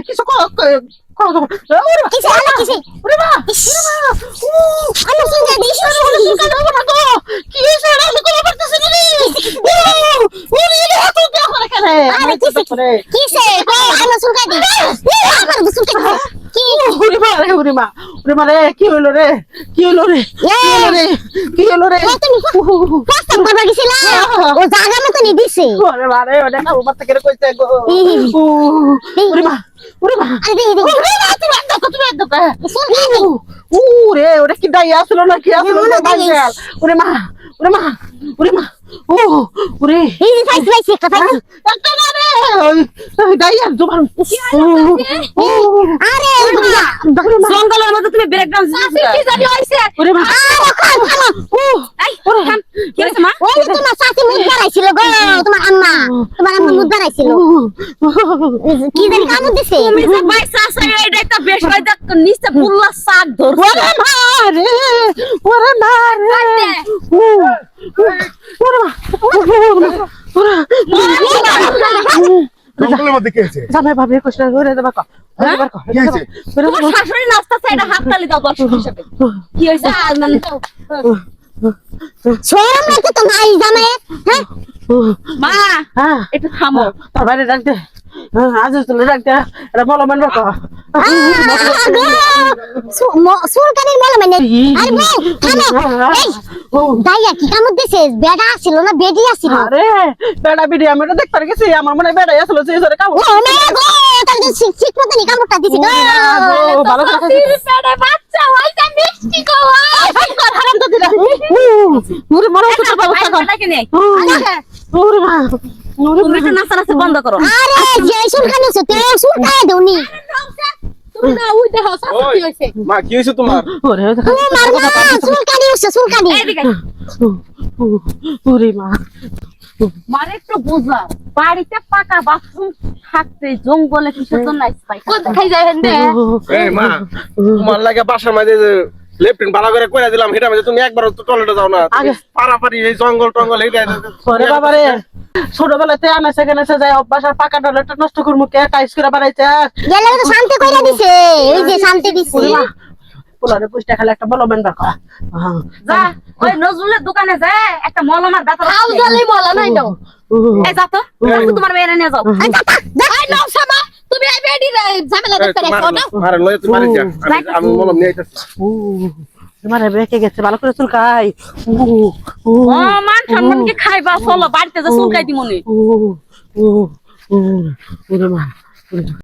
কিছু কও কিসে আলা কিসে ওরে মা আলা সুন্দর দিস কি হইছে আমি কই পারতেছি না রে ওরে এত দেখ করে কেন আরে কিসে কো আলা সুন্দর দিস আমার সুন্দর কি ওরে মা রে কি হইলো রে তুমি পাস্তা করবা গেছিলা ও জায়গা মত নি দিছে ওরে মা রে ওটা না উপর থেকে কইছে গো ওরে মা আরে দে তুমি দেখো ওরে ওরে কি দাই আসলো না কি আসলো না বাঙ্গাল ওরে মা ওরে এই ফাইছি একটা না রে দাই আর জবান আরে জঙ্গলের মধ্যে তুমি ব্রেকডাউন কি জানি হইছে ওরে মা এই ওরে কি হইছে মা ওই তোমার সাথী মুদ বাড়াইছিল গো তোমার আম্মা মুদ বাড়াইছিল কি জানি কামড় দিছে তুমি যে বাইসা আছে এটা একটা বেশ হয় দেখ নিচে পুল্লা সাত ধর ওরে মা রে জঙ্গলের মধ্যে কি হয়েছে? জামাই ভাবি কষ্ট করে দেবা কো তোমার শাশুড়ি নাস্তা চাইটা হাত তালি দাও দর্শক হিসেবে কি হইছে মানে শরম লাগে তো নাই জামাই হ্যাঁ মা একটু থামো তোর বাইরে ডাক দে আজ তুলে ডাক দে এটা বলো মানবা কো সুলকানের বলো মানে আরে বউ থামো এই দাইয়া কি কামড় দিছে বেডা ছিল না বেডি আছিল আরে বেডা বেডি আমি তো দেখতে গেছি আমার মনে বেডাই আছিল সেই জরে কামড় ও মে গো তাহলে ঠিক মতো নি কামড়টা দিছি গো ভালো করে বেডা বাচ্চা হইতা মিষ্টি গো হারাম তো দিলা ওরে মরো তো ব্যবস্থা কর বেটা কেনে ওরে মা তুমি তো নাস্তা বন্ধ করো আরে যে সুলকান আছে তে সুলকান দেউনি তুমি না ওই দেখো সাথে কি হইছে মা কি হইছে তোমার? ওরে তোমার সুলকানি আছে সুলকানি এদিকে ওরে মা মারে একটু বুঝা বাড়িতে পাকা বাথরুম থাকতে জঙ্গলে কিসের জন্য আইছাই কোন খাই যায় হেন্দে এই মা তোমার লাগে বাসার মধ্যে লেফটেন ভালো করে কইরা দিলাম হেটা মধ্যে তুমি একবার তো টয়লেটে যাও না পারাপারি এই জঙ্গল হেটা ওরে বাবা রে ছোটবেলাতে আমি সেখানে যায় অভ্যাস আর পাকা টয়লেটটা নষ্ট করমু কে টাইস করে বানাইছে গেলে তো শান্তি কইরা দিছে এই যে শান্তি দিছে পোলারে পুষ্টা খালি একটা বলবেন রাখা যা ওই নজরুলের দোকানে যা একটা মলমার দাতা খাও জলে মলা নাই দাও এই যা তো তোমার মেয়েরে নিয়ে যাও এই নাও সামা তুমি এই বেডি ঝামেলা করতে রাখো না আরে লয় তুমি মারি যা আমি মলম নিয়ে আইতাছি তোমার বেঁকে গেছে ভালো করে চুলকাই ও মান সম্মান কি খাইবা চলো বাড়িতে যা চুলকাই দিমনি ওরে মা